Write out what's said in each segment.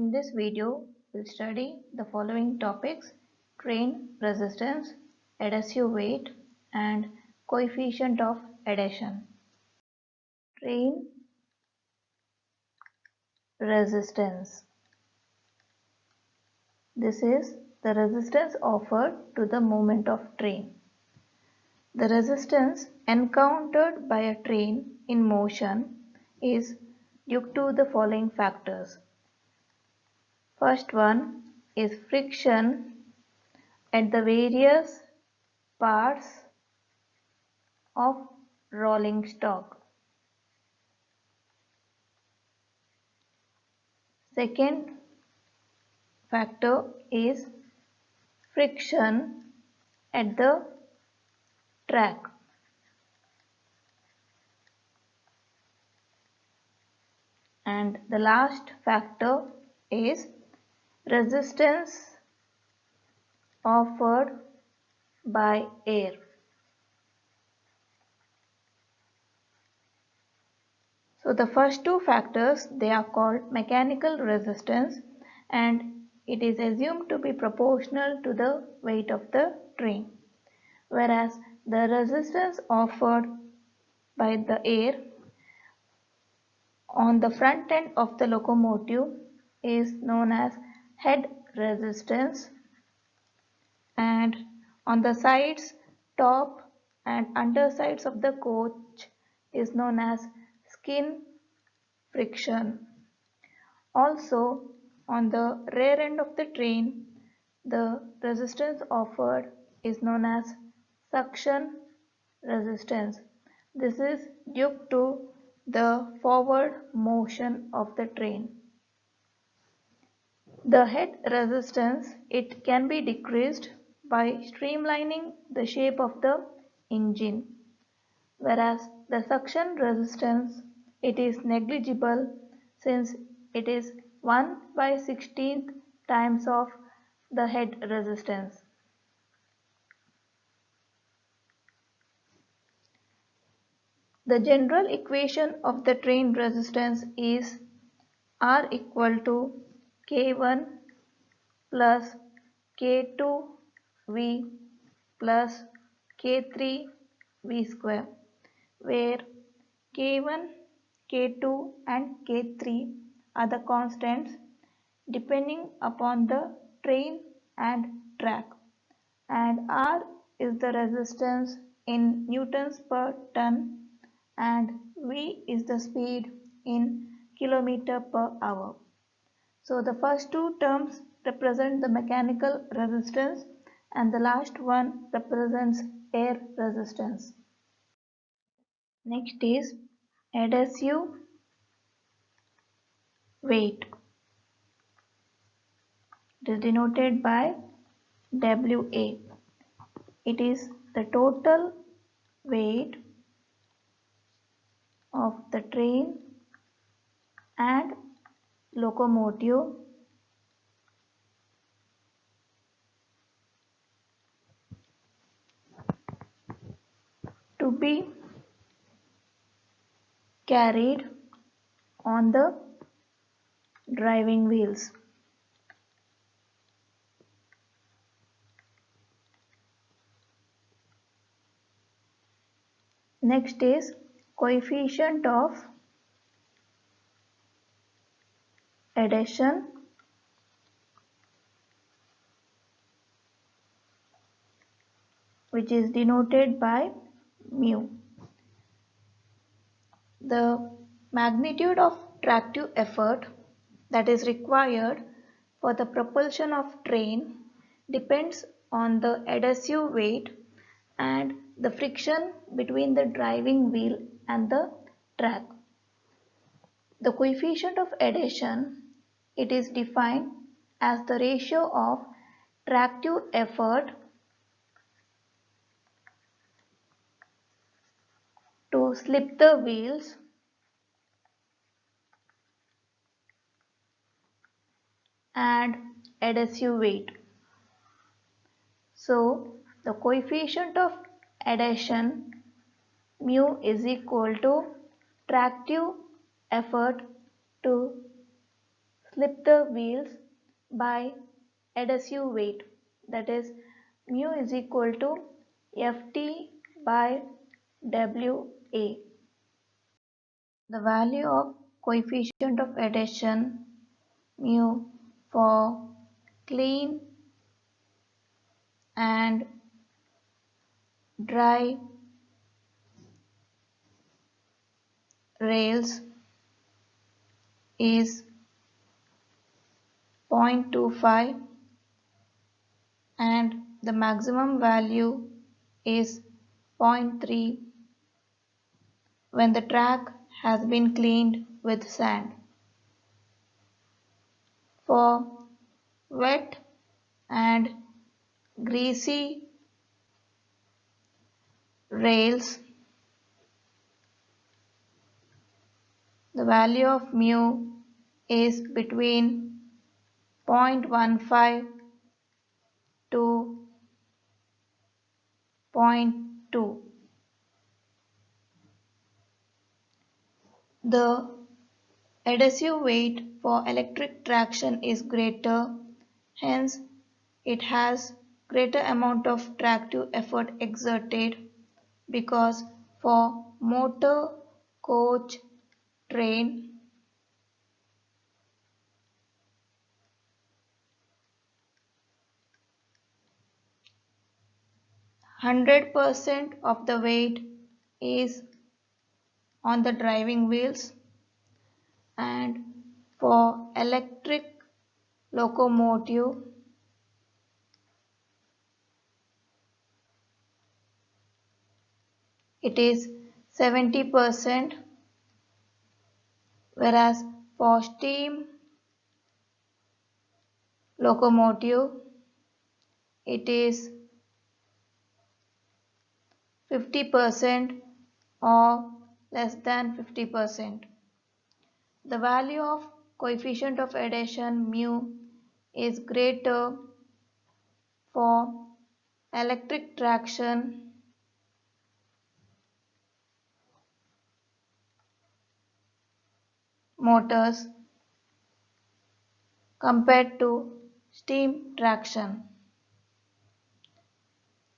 In this video, we'll study the following topics: train resistance, adhesive weight, and coefficient of adhesion. Train resistance. This is the resistance offered to the movement of train. The resistance encountered by a train in motion is due to the following factors. First one is friction at the various parts of rolling stock. Second factor is friction at the track. And the last factor is resistance offered by air. So the first two factors, they are called mechanical resistance, and it is assumed to be proportional to the weight of the train, whereas the resistance offered by the air on the front end of the locomotive is known as head resistance, and on the sides, top and undersides of the coach is known as skin friction. Also, on the rear end of the train, the resistance offered is known as suction resistance. This is due to the forward motion of the train. The head resistance, it can be decreased by streamlining the shape of the engine, whereas the suction resistance, it is negligible since it is 1/16th times of the head resistance. The general equation of the train resistance is R equal to K1 plus K2V plus K3 V square, where K1, K2 and K3 are the constants depending upon the train and track, and R is the resistance in newtons per ton, and V is the speed in kilometer per hour. So the first two terms represent the mechanical resistance and the last one represents air resistance. Next is adhesive weight. It is denoted by WA. It is the total weight of the train and locomotive to be carried on the driving wheels. Next is coefficient of adhesion, which is denoted by mu. The magnitude of tractive effort that is required for the propulsion of train depends on the adhesive weight and the friction between the driving wheel and the track. The coefficient of adhesion, it is defined as the ratio of tractive effort to slip the wheels and adhesive weight. So the coefficient of adhesion mu is equal to tractive effort to slip the wheels by adhesive weight, that is mu is equal to Ft by Wa. The value of coefficient of adhesion mu for clean and dry rails is 0.25 and the maximum value is 0.3 when the track has been cleaned with sand. For wet and greasy rails, the value of mu is between 0.15 to 0.2. The adhesive weight for electric traction is greater, hence it has greater amount of tractive effort exerted because for motor, coach, train, 100% of the weight is on the driving wheels, and for electric locomotive it is 70%, whereas for steam locomotive it is 50% or less than 50%. The value of coefficient of adhesion mu is greater for electric traction motors compared to steam traction.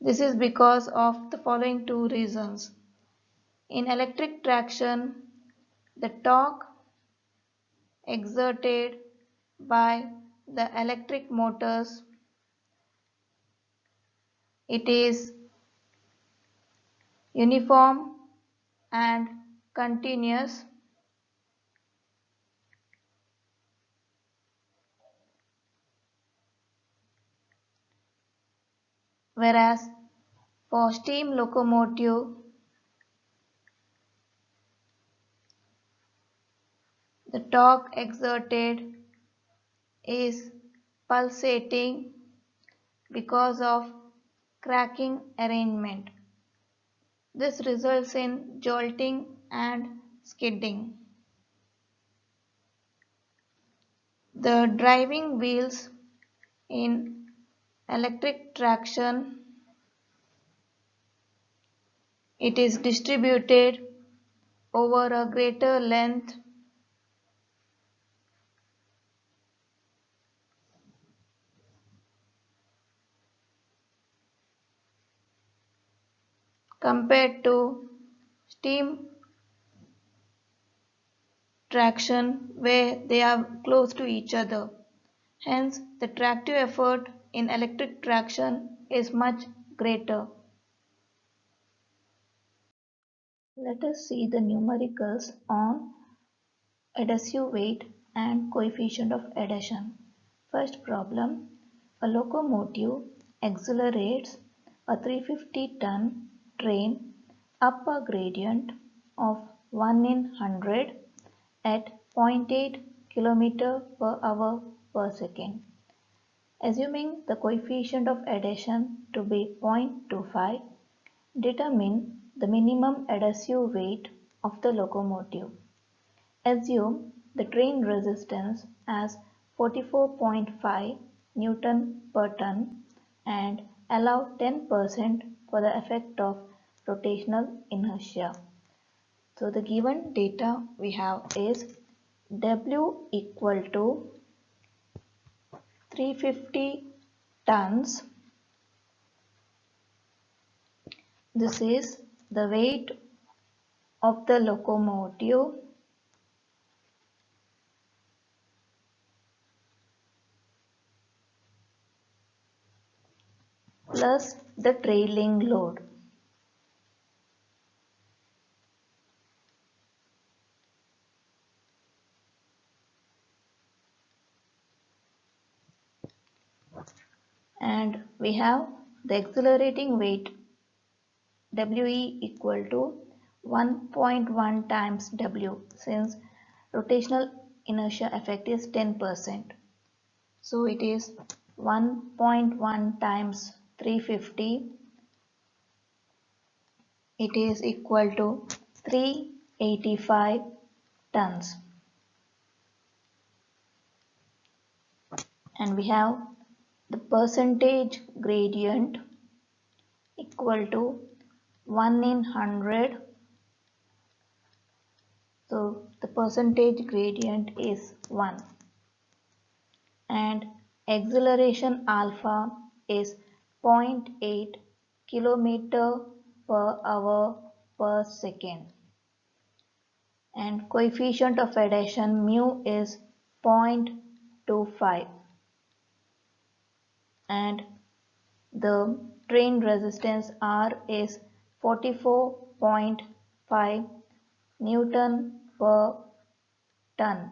This is because of the following two reasons. In electric traction, the torque exerted by the electric motors, it is uniform and continuous, whereas for steam locomotive the torque exerted is pulsating because of cracking arrangement. This results in jolting and skidding. The driving wheels in electric traction, it is distributed over a greater length compared to steam traction where they are close to each other. Hence, the tractive effort in electric traction is much greater. Let us see the numericals on adhesive weight and coefficient of adhesion. First problem, a locomotive accelerates a 350-ton train up a gradient of 1 in 100 at 0.8 km per hour per second. Assuming the coefficient of adhesion to be 0.25, determine the minimum adhesive weight of the locomotive. Assume the train resistance as 44.5 Newton per ton and allow 10% for the effect of rotational inertia. So the given data we have is W equal to 350 tons. This is the weight of the locomotive plus the trailing load. And we have the accelerating weight WE equal to 1.1 times W, since rotational inertia effect is 10%. So it is 1.1 times 350. It is equal to 385 tons. And we have the percentage gradient equal to 1 in 100. So the percentage gradient is 1. And acceleration alpha is 0.8 kilometer per hour per second. And coefficient of adhesion mu is 0.25. And the train resistance R is 44.5 Newton per ton.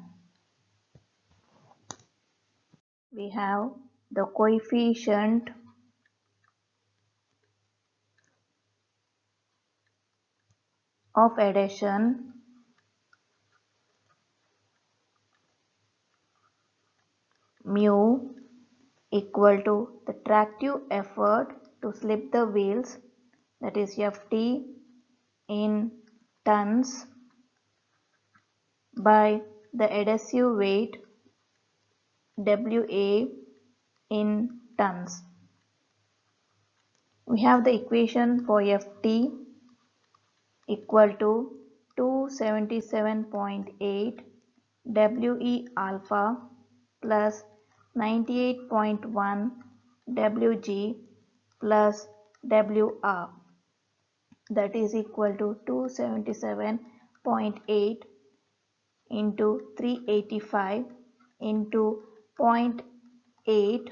We have the coefficient of adhesion mu equal to the tractive effort to slip the wheels, that is Ft in tons, by the adhesive weight Wa in tons. We have the equation for Ft equal to 277.8 We alpha plus 98.1 Wg plus Wr, that is equal to 277.8 into 385 into 0.8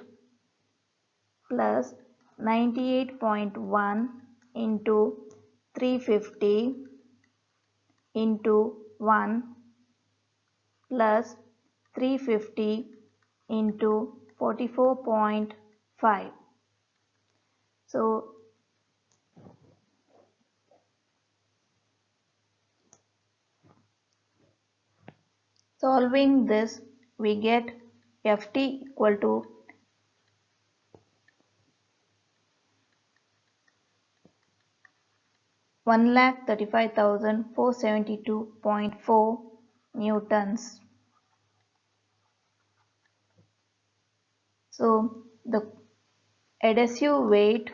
plus 98.1 into 350 into 1 plus 350 into 44.5. So solving this, we get Ft equal to 1,35,472.4 newtons. So the adhesive weight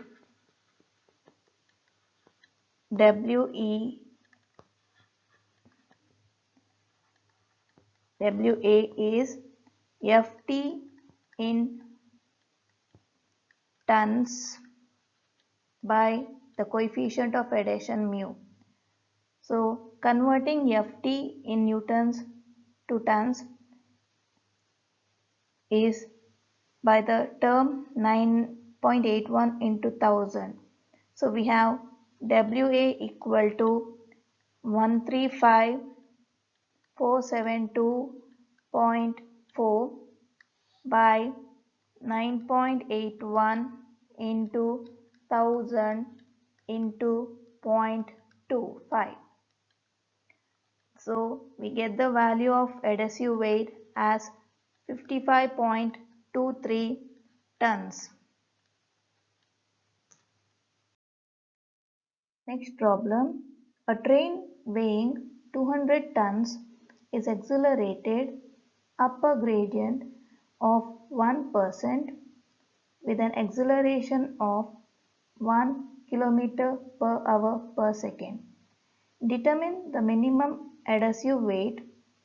WA is Ft in tons by the coefficient of adhesion mu. So converting Ft in newtons to tons is by the term 9.81 into 1000. So we have WA equal to 135,472.4 by 9.81 into 1000 into 0.25. So we get the value of adhesive weight as 55.23 tons. Next problem. A train weighing 200 tons is accelerated up a gradient of 1% with an acceleration of 1 km per hour per second. Determine the minimum adhesive weight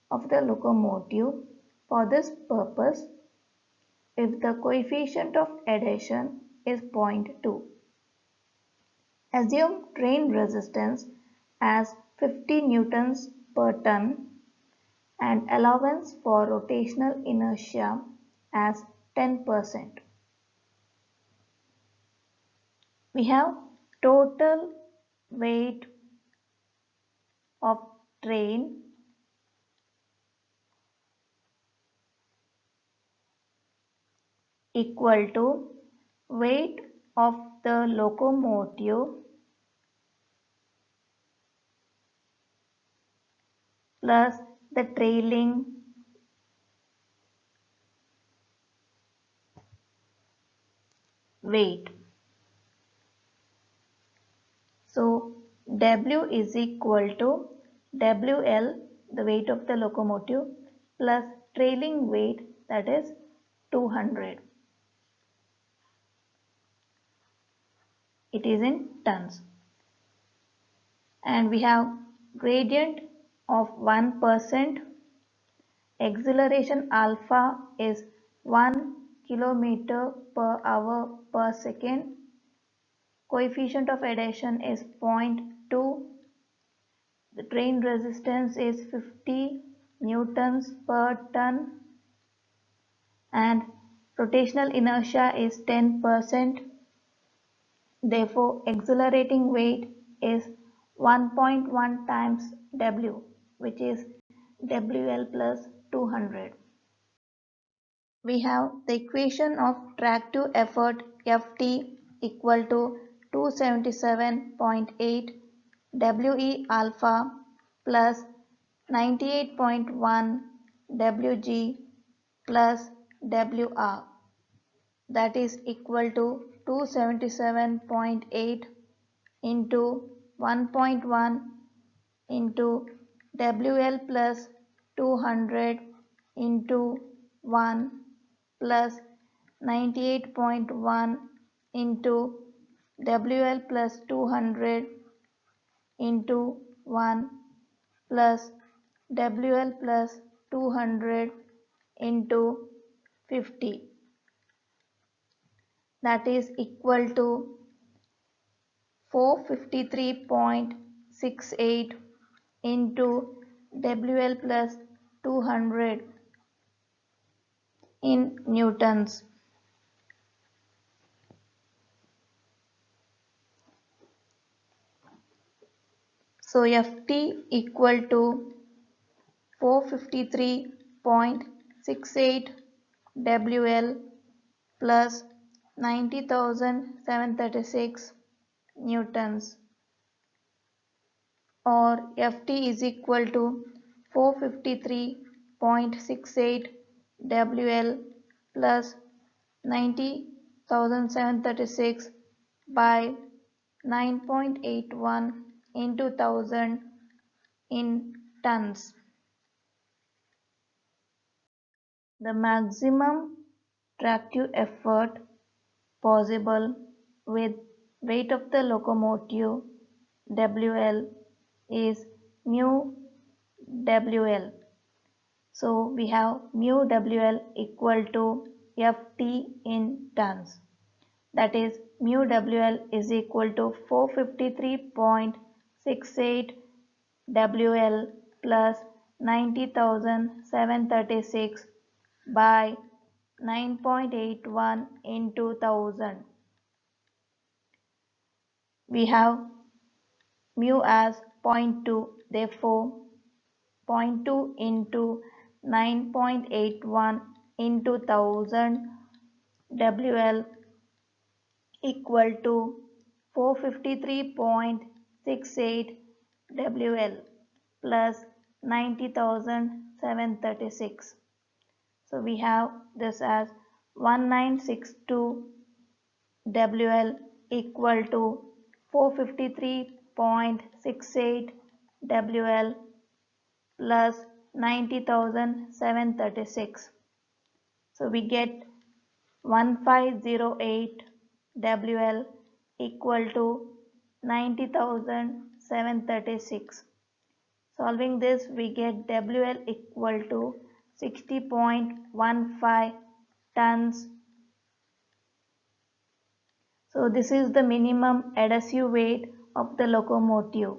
of the locomotive. For this purpose, if the coefficient of adhesion is 0.2. Assume train resistance as 50 newtons per ton and allowance for rotational inertia as 10%. We have total weight of train equal to weight of the locomotive plus the trailing weight. So W is equal to WL, the weight of the locomotive, plus trailing weight, that is 200. It is in tons. And we have gradient of 1%. Acceleration alpha is 1 kilometer per hour per second. Coefficient of adhesion is 0.2. The train resistance is 50 newtons per ton and rotational inertia is 10%. Therefore, accelerating weight is 1.1 times W, which is WL plus 200. We have the equation of tractive effort Ft equal to 277.8 We alpha plus 98.1 Wg plus Wr, that is equal to 277.8 into 1.1 into WL plus 200 into 1 plus 98.1 into WL plus 200 into 1 plus WL plus 200 into 50, that is equal to 453.68 into WL plus 200 in newtons. So Ft equal to 453.68 WL plus 90,736 newtons, or Ft is equal to 453.68 WL plus 90,736 by 9.81 into 1000 in tons. The maximum tractive effort possible with weight of the locomotive WL is mu WL. So we have mu WL equal to Ft in tons. That is mu WL is equal to 453.68 WL plus 90,736 by 9.81 into 1000. We have mu as 0.2, therefore 0.2 into 9.81 into 1000 WL equal to 453.68 WL plus 90,736. So we have this as 1962 WL equal to 453.68 WL plus 90,736. So we get 1508 WL equal to 90,736. Solving this, we get WL equal to 60.15 tons. So this is the minimum adhesive weight of the locomotive.